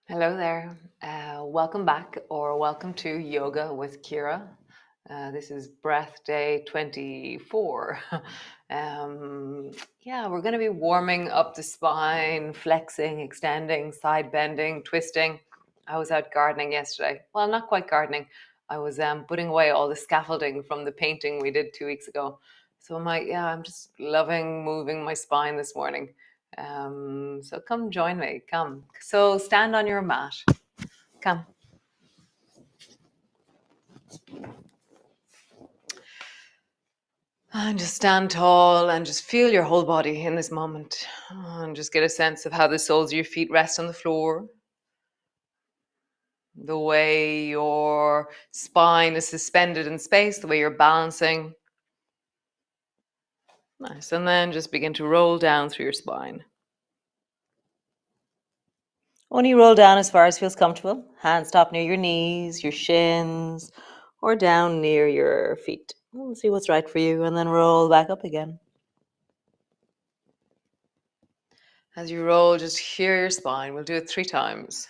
Hello there. Welcome back or welcome to Yoga with Ciara. This is breath day 24. um, we're going to be warming up the spine, flexing, extending, side bending, twisting. I was out gardening yesterday. Well, not quite gardening. I was putting away all the scaffolding from the painting we did 2 weeks ago. So I'm just loving moving my spine this morning. So come join me. Come. So stand on your mat. Come. And just stand tall and just feel your whole body in this moment. And just get a sense of how the soles of your feet rest on the floor. The way your spine is suspended in space, the way you're balancing. Nice. And then just begin to roll down through your spine. Only roll down as far as feels comfortable. Hands stop near your knees, your shins, or down near your feet. We'll see what's right for you, and then roll back up again. As you roll, just hear your spine. We'll do it 3 times.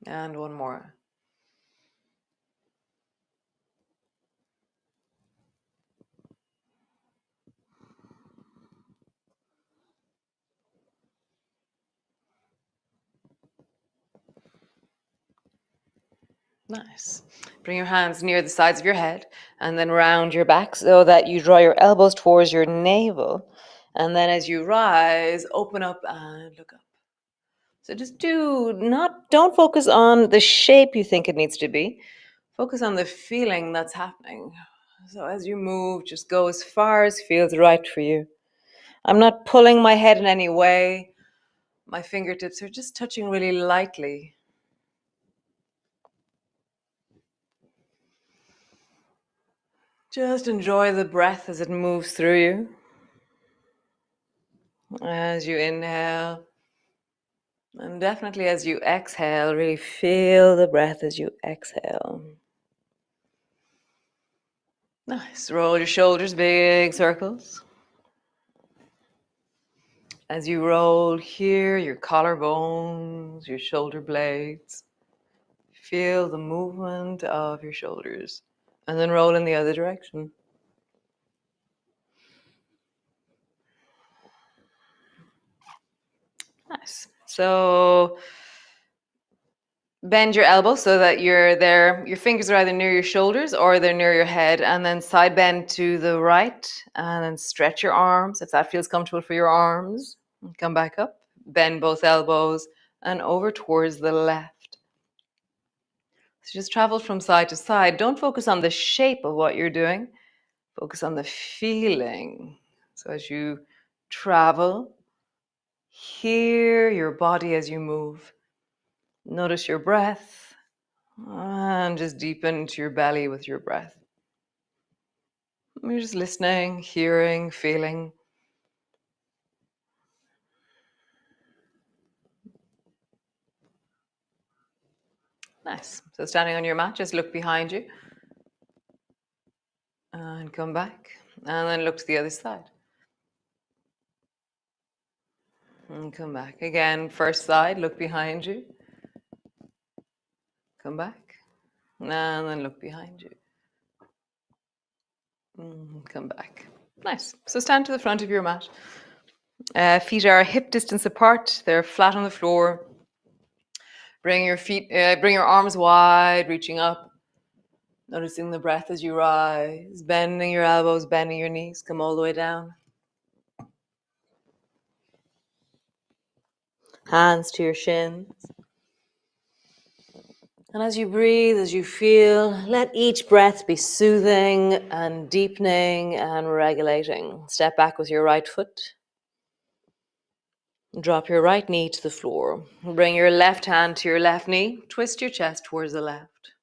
And one more. Nice. Bring your hands near the sides of your head and then round your back so that you draw your elbows towards your navel. And then as you rise, open up and look up. So just don't focus on the shape you think it needs to be. Focus on the feeling that's happening. So as you move, just go as far as feels right for you. I'm not pulling my head in any way. My fingertips are just touching really lightly. Just enjoy the breath as it moves through you. As you inhale, and definitely as you exhale, really feel the breath as you exhale. Nice. Roll your shoulders, big circles. As you roll here, your collarbones, your shoulder blades. Feel the movement of your shoulders. And then roll in the other direction. Nice. So bend your elbow so that your fingers are either near your shoulders or they're near your head, and then side bend to the right and then stretch your arms if that feels comfortable for your arms. Come back up, bend both elbows and over towards the left. So just travel from side to side. Don't focus on the shape of what you're doing. Focus on the feeling. So as you travel, hear your body as you move. Notice your breath. And just deepen into your belly with your breath. You're just listening, hearing, feeling. Nice. So standing on your mat, just look behind you. And come back. And then look to the other side. And come back. Again, first side, look behind you. Come back. And then look behind you. Come back. Nice. So stand to the front of your mat. Feet are hip distance apart. They're flat on the floor. Bring your arms wide, reaching up. Noticing the breath as you rise, bending your elbows, bending your knees. Come all the way down. Hands to your shins. And as you breathe, as you feel, let each breath be soothing and deepening and regulating. Step back with your right foot. Drop your right knee to the floor. Bring your left hand to your left knee. Twist your chest towards the left.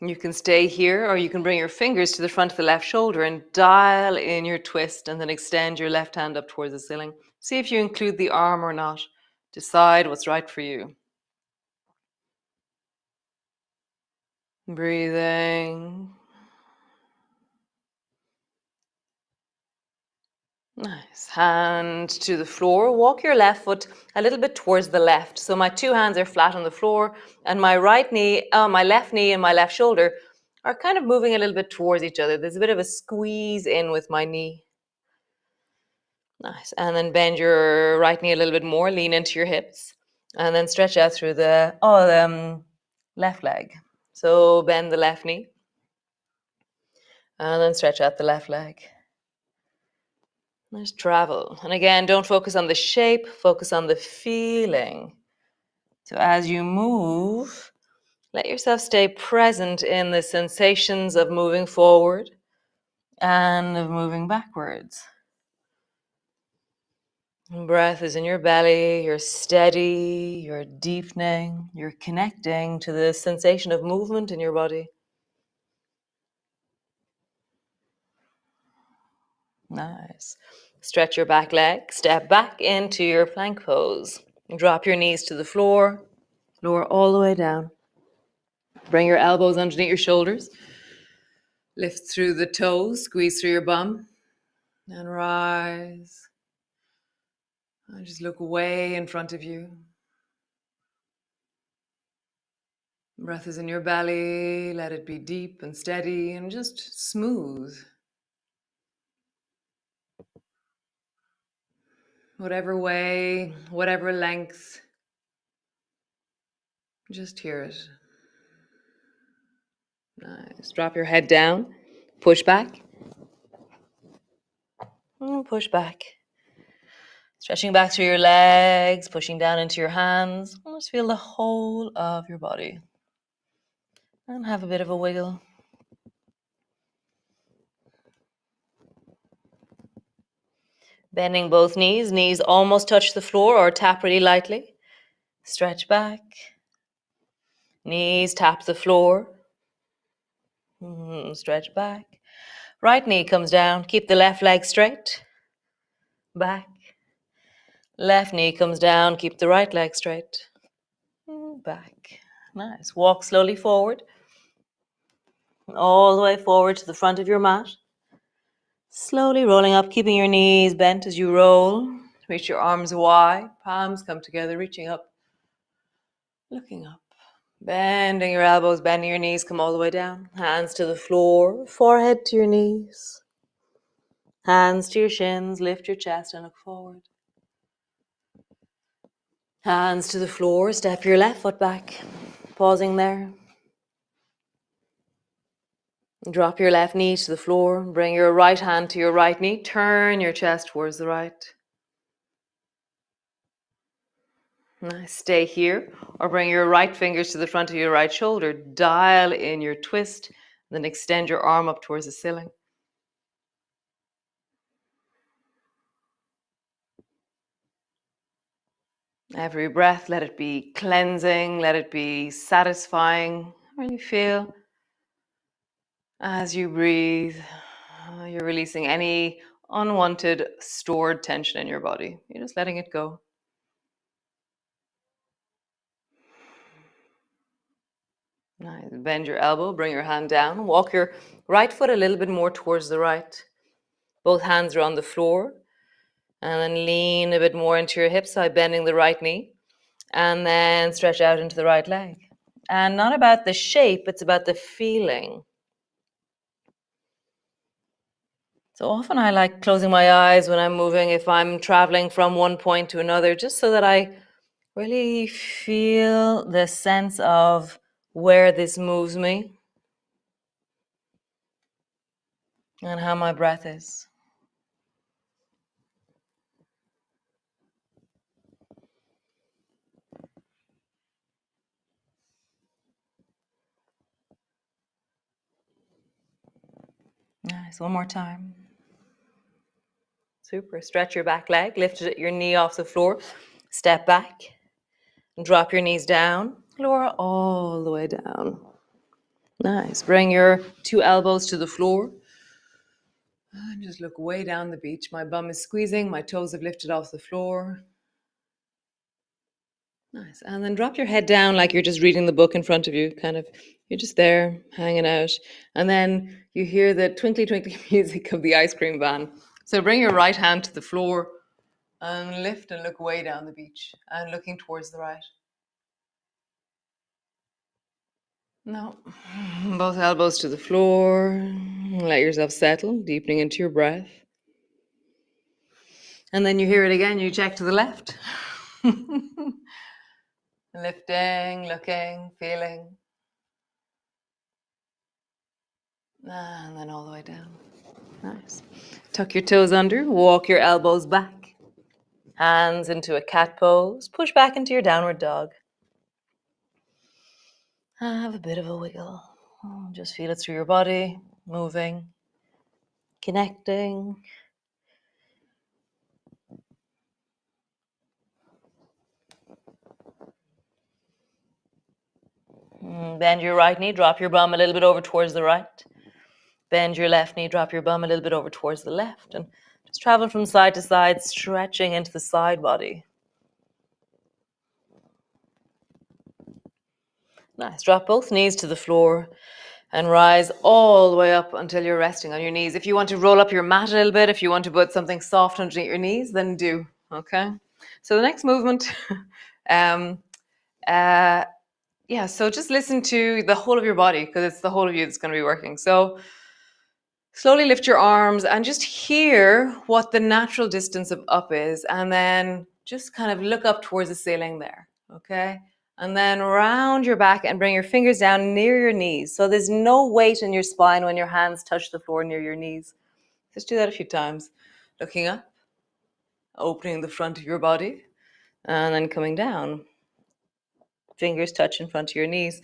You can stay here, or you can bring your fingers to the front of the left shoulder and dial in your twist, and then extend your left hand up towards the ceiling. See if you include the arm or not. Decide what's right for you. Breathing. Nice. Hand to the floor. Walk your left foot a little bit towards the left. So my two hands are flat on the floor, and my right knee, my left knee and my left shoulder are kind of moving a little bit towards each other. There's a bit of a squeeze in with my knee. Nice. And then bend your right knee a little bit more, lean into your hips, and then stretch out through the left leg. So bend the left knee, and then stretch out the left leg. Nice travel. And again, don't focus on the shape, focus on the feeling. So as you move, let yourself stay present in the sensations of moving forward and of moving backwards. Breath is in your belly, you're steady, you're deepening, you're connecting to the sensation of movement in your body. Nice. Stretch your back leg, step back into your plank pose. Drop your knees to the floor, lower all the way down. Bring your elbows underneath your shoulders. Lift through the toes, squeeze through your bum, and rise. And just look way in front of you. Breath is in your belly. Let it be deep and steady and just smooth. Whatever way, whatever length, just hear it. Nice. Drop your head down, push back, and push back. Stretching back through your legs, pushing down into your hands. Just feel the whole of your body. And have a bit of a wiggle. Bending both knees. Knees almost touch the floor or tap really lightly. Stretch back. Knees tap the floor. Stretch back. Right knee comes down. Keep the left leg straight. Back. Left knee comes down. Keep the right leg straight. Back. Nice. Walk slowly forward. All the way forward to the front of your mat. Slowly rolling up, keeping your knees bent as you roll. Reach your arms wide. Palms come together, reaching up. Looking up. Bending your elbows, bending your knees, come all the way down. Hands to the floor, forehead to your knees. Hands to your shins, lift your chest and look forward. Hands to the floor, step your left foot back. Pausing there. Drop your left knee to the floor. Bring your right hand to your right knee. Turn your chest towards the right. Nice. Stay here, or bring your right fingers to the front of your right shoulder. Dial in your twist, then extend your arm up towards the ceiling. Every breath, let it be cleansing, let it be satisfying. Really feel as you breathe, you're releasing any unwanted stored tension in your body. You're just letting it go. Nice. Bend your elbow, bring your hand down. Walk your right foot a little bit more towards the right. Both hands are on the floor. And then lean a bit more into your hip side, bending the right knee. And then stretch out into the right leg. And not about the shape, it's about the feeling. So often I like closing my eyes when I'm moving, if I'm traveling from one point to another, just so that I really feel the sense of where this moves me and how my breath is. Nice. One more time. Super. Stretch your back leg, lift your knee off the floor, step back, and drop your knees down, lower all the way down. Nice. Bring your two elbows to the floor and just look way down the beach. My bum is squeezing, my toes have lifted off the floor. Nice. And then drop your head down like you're just reading the book in front of you, kind of. You're just there, hanging out. And then you hear the twinkly, twinkly music of the ice cream van. So bring your right hand to the floor and lift and look way down the beach and looking towards the right. No. Both elbows to the floor. Let yourself settle, deepening into your breath. And then you hear it again, you check to the left. Lifting, looking, feeling. And then all the way down. Nice. Tuck your toes under, walk your elbows back. Hands into a cat pose. Push back into your downward dog. Have a bit of a wiggle. Just feel it through your body, moving, connecting. Bend your right knee, drop your bum a little bit over towards the right. Bend your left knee, drop your bum a little bit over towards the left. And just travel from side to side, stretching into the side body. Nice. Drop both knees to the floor and rise all the way up until you're resting on your knees. If you want to roll up your mat a little bit, if you want to put something soft underneath your knees, then do. Okay. So the next movement, um, uh, yeah. So just listen to the whole of your body because it's the whole of you that's going to be working. So slowly lift your arms and just hear what the natural distance of up is, and then just kind of look up towards the ceiling there. Okay. And then round your back and bring your fingers down near your knees. So there's no weight in your spine when your hands touch the floor near your knees. Just do that a few times. Looking up, opening the front of your body, and then coming down. Fingers touch in front of your knees.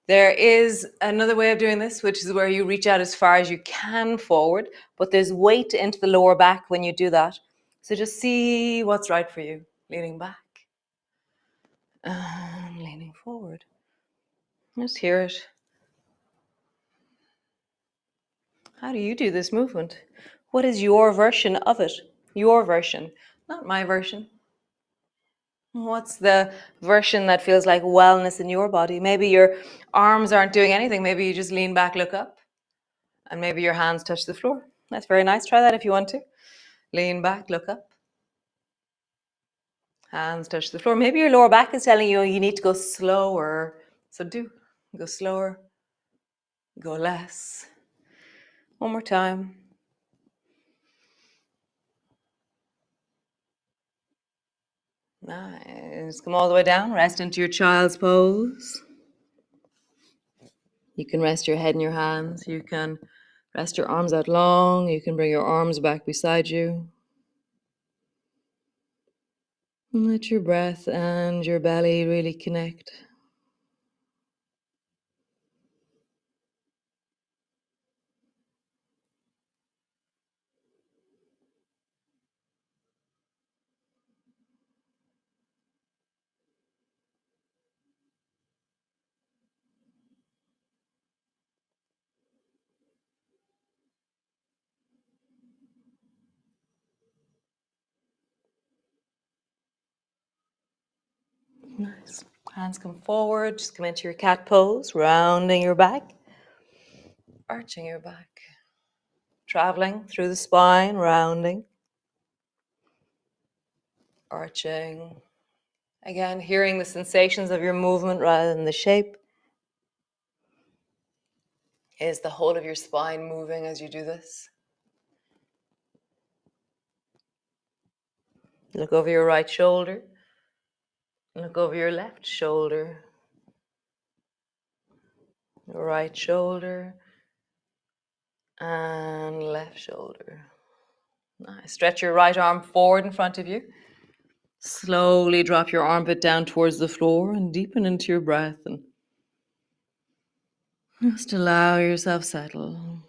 There is another way of doing this, which is where you reach out as far as you can forward, but there's weight into the lower back when you do that. So just see what's right for you. Leaning back and leaning forward. Just hear it. How do you do this movement? What is your version of it? Your version, not my version. What's the version that feels like wellness in your body? Maybe your arms aren't doing anything. Maybe you just lean back, look up, and maybe your hands touch the floor. That's very nice. Try that if you want to. Lean back, look up, hands touch the floor. Maybe your lower back is telling you you need to go slower. So do. Go slower, go less. One more time. Nice. Come all the way down. Rest into your child's pose. You can rest your head in your hands. You can rest your arms out long. You can bring your arms back beside you. And let your breath and your belly really connect. Nice. Hands come forward. Just come into your cat pose, rounding your back, arching your back, traveling through the spine, rounding, arching. Again, hearing the sensations of your movement rather than the shape. Is the whole of your spine moving as you do this? Look over your right shoulder. Look over your left shoulder. Right shoulder and left shoulder. Nice. Stretch your right arm forward in front of you. Slowly drop your armpit down towards the floor and deepen into your breath and just allow yourself settle.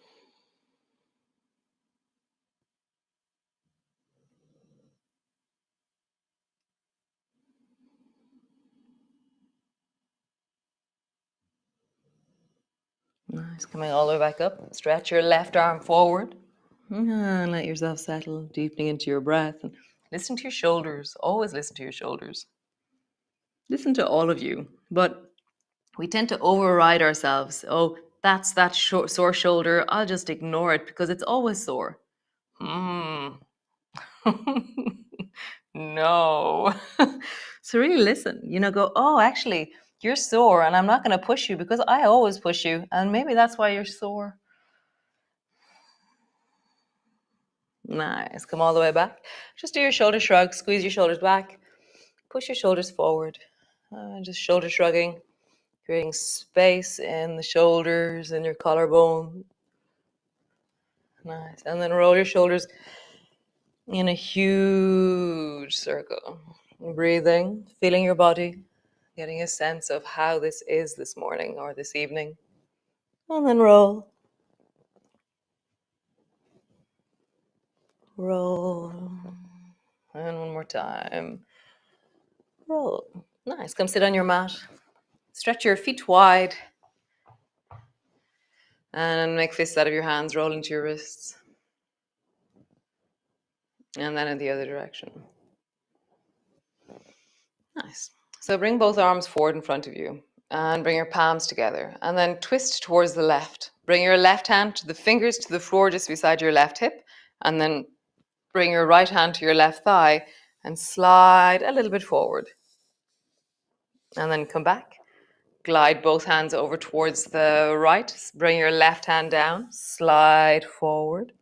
Nice. Coming all the way back up. Stretch your left arm forward. And let yourself settle, deepening into your breath. And listen to your shoulders. Always listen to your shoulders. Listen to all of you. But we tend to override ourselves. Oh, that's that sore shoulder. I'll just ignore it because it's always sore. Hmm. No. So really listen, go, oh, actually, you're sore and I'm not going to push you because I always push you. And maybe that's why you're sore. Nice. Come all the way back. Just do your shoulder shrug. Squeeze your shoulders back. Push your shoulders forward. Just shoulder shrugging, creating space in the shoulders and your collarbone. Nice. And then roll your shoulders in a huge circle. Breathing, feeling your body, getting a sense of how this is this morning or this evening. And then roll. Roll. And one more time. Roll. Nice. Come sit on your mat. Stretch your feet wide. And make fists out of your hands. Roll into your wrists. And then in the other direction. Nice. So bring both arms forward in front of you. And bring your palms together. And then twist towards the left. Bring your left hand to the fingers to the floor just beside your left hip. And then bring your right hand to your left thigh. And slide a little bit forward. And then come back. Glide both hands over towards the right. Bring your left hand down. Slide forward.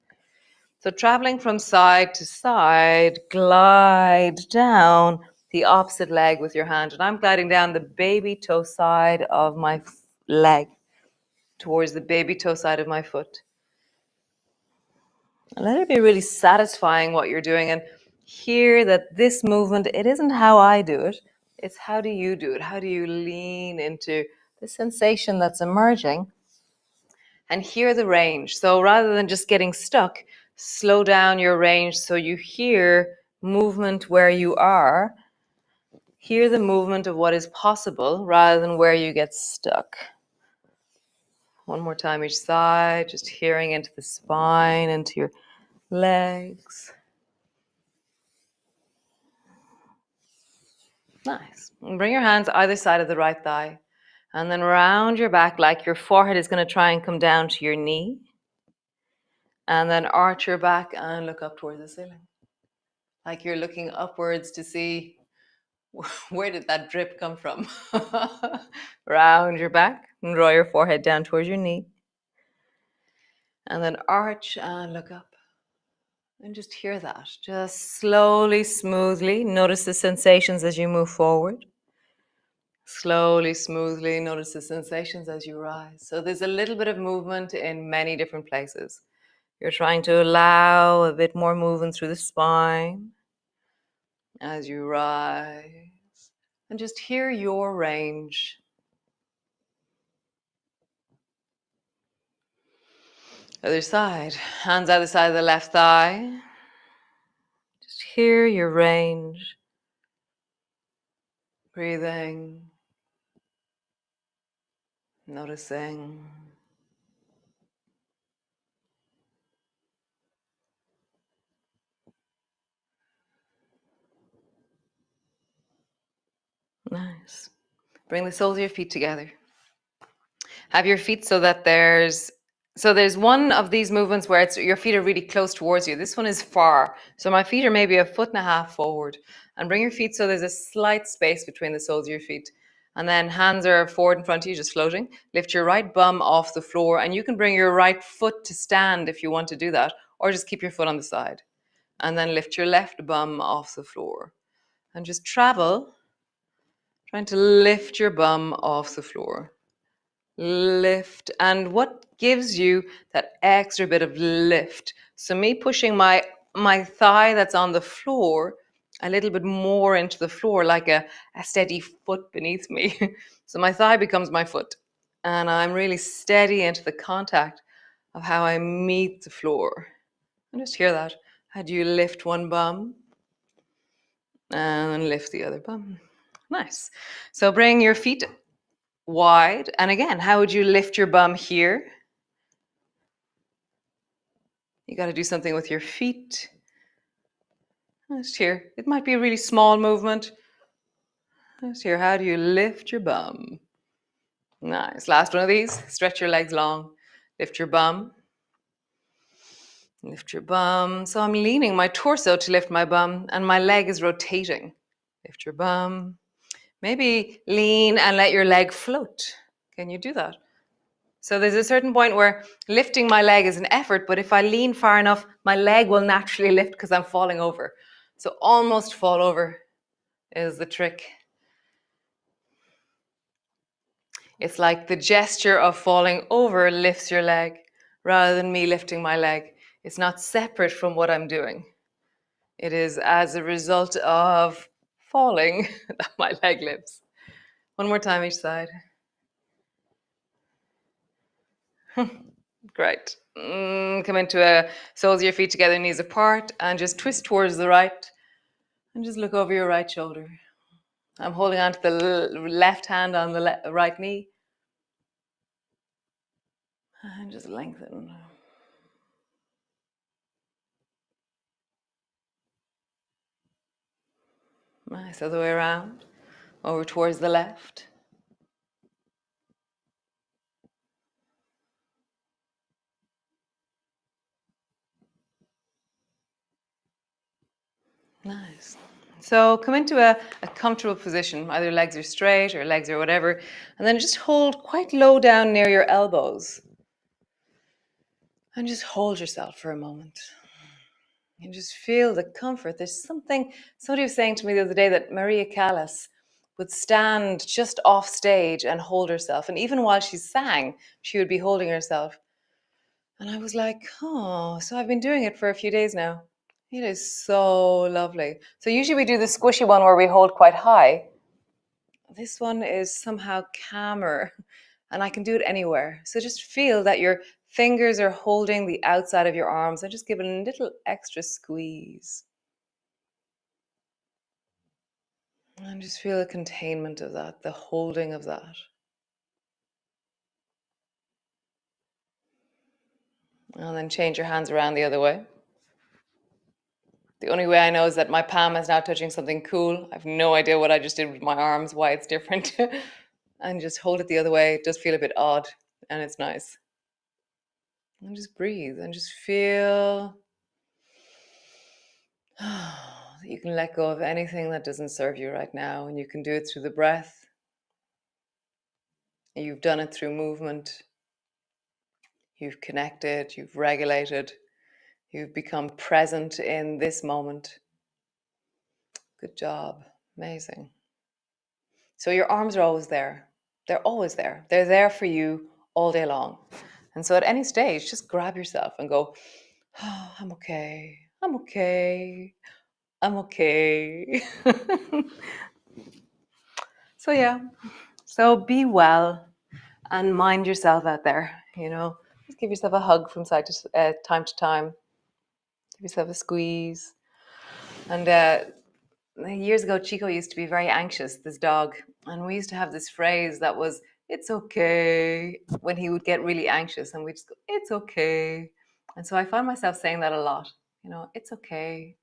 So traveling from side to side, glide down the opposite leg with your hand. And I'm gliding down the baby toe side of my leg towards the baby toe side of my foot. And let it be really satisfying what you're doing. And hear that this movement, it isn't how I do it. It's how do you do it? How do you lean into the sensation that's emerging? And hear the range. So rather than just getting stuck, slow down your range so you hear movement where you are. Hear the movement of what is possible rather than where you get stuck. One more time each side, just hearing into the spine, into your legs. Nice. And bring your hands either side of the right thigh. And then round your back like your forehead is going to try and come down to your knee. And then arch your back and look up towards the ceiling. Like you're looking upwards to see where did that drip come from. Round your back and draw your forehead down towards your knee. And then arch and look up. And just hear that. Just slowly, smoothly. Notice the sensations as you move forward. Slowly, smoothly. Notice the sensations as you rise. So there's a little bit of movement in many different places. You're trying to allow a bit more movement through the spine as you rise. And just hear your range. Other side. Hands either side of the left thigh. Just hear your range. Breathing. Noticing. Nice. Bring the soles of your feet together. Have your feet so that there's one of these movements where your feet are really close towards you. This one is far. So my feet are maybe 1.5 feet forward. And bring your feet so there's a slight space between the soles of your feet. And then hands are forward in front of you, just floating. Lift your right bum off the floor. And you can bring your right foot to stand if you want to do that. Or just keep your foot on the side. And then lift your left bum off the floor. And just travel, trying to lift your bum off the floor. Lift. And what gives you that extra bit of lift? So me pushing my thigh that's on the floor a little bit more into the floor, like a steady foot beneath me. So my thigh becomes my foot. And I'm really steady into the contact of how I meet the floor. And just hear that. How do you lift one bum? And lift the other bum. Nice. So bring your feet wide. And again, how would you lift your bum here? You got to do something with your feet. Just here. It might be a really small movement. Just here. How do you lift your bum? Nice. Last one of these. Stretch your legs long. Lift your bum. Lift your bum. So I'm leaning my torso to lift my bum, and my leg is rotating. Lift your bum. Maybe lean and let your leg float. Can you do that? So there's a certain point where lifting my leg is an effort, but if I lean far enough, my leg will naturally lift because I'm falling over. So almost fall over is the trick. It's like the gesture of falling over lifts your leg rather than me lifting my leg. It's not separate from what I'm doing. It is as a result of falling that my leg lifts. One more time each side. Great. Come into a soles of your feet together, knees apart, and just twist towards the right. And just look over your right shoulder. I'm holding on to the left hand on the right knee. And just lengthen. Nice. Other way around. Over towards the left. Nice. So come into a comfortable position. Either legs are straight or legs are whatever. And then just hold quite low down near your elbows. And just hold yourself for a moment. And just feel the comfort. There's something, somebody was saying to me the other day that Maria Callas would stand just off stage and hold herself. And even while she sang, she would be holding herself. And I was like, oh, so I've been doing it for a few days now. It is so lovely. So usually we do the squishy one where we hold quite high. This one is somehow calmer and I can do it anywhere. So just feel that your fingers are holding the outside of your arms and just give it a little extra squeeze. And just feel the containment of that, the holding of that. And then change your hands around the other way. The only way I know is that my palm is now touching something cool. I have no idea what I just did with my arms, why it's different. And just hold it the other way. It does feel a bit odd and it's nice. And just breathe and just feel that you can let go of anything that doesn't serve you right now. And you can do it through the breath. You've done it through movement. You've connected, you've regulated, you've become present in this moment. Good job. Amazing. So your arms are always there. They're always there. They're there for you all day long. And so at any stage, just grab yourself and go, oh, I'm okay. I'm okay. I'm okay. So yeah, so be well and mind yourself out there, you know. Just give yourself a hug from time to time. Give yourself a squeeze. And years ago, Chico used to be very anxious, this dog. And we used to have this phrase that was, it's okay, when he would get really anxious. And we'd just go, it's okay. And so I found myself saying that a lot, you know, it's okay.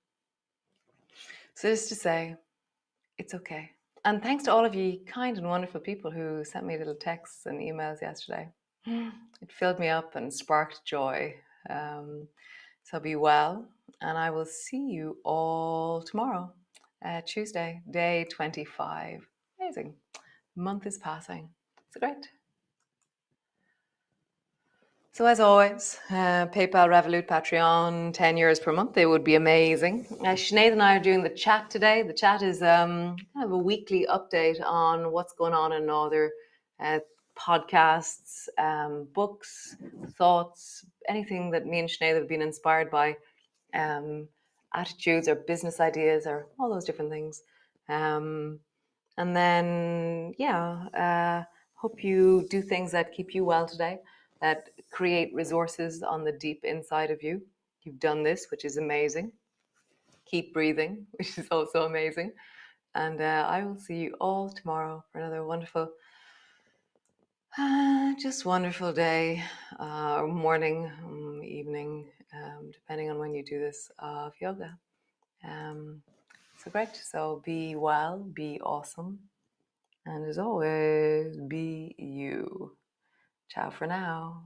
So just to say, it's okay. And thanks to all of you kind and wonderful people who sent me little texts and emails yesterday. It filled me up and sparked joy. So be well, and I will see you all tomorrow, Tuesday, day 25. Amazing. Month is passing. So great. So as always, PayPal, Revolut, Patreon, 10 euros per month. They would be amazing. Sinead and I are doing the chat today. The chat is kind of a weekly update on what's going on in other podcasts, books, thoughts, anything that me and Sinead have been inspired by, attitudes or business ideas or all those different things. And then, hope you do things that keep you well today, that create resources on the deep inside of you. You've done this, which is amazing. Keep breathing, which is also amazing. And I will see you all tomorrow for another wonderful Just wonderful day, or morning, evening, depending on when you do this, of yoga. So great. So be well, be awesome, and as always, be you. Ciao for now.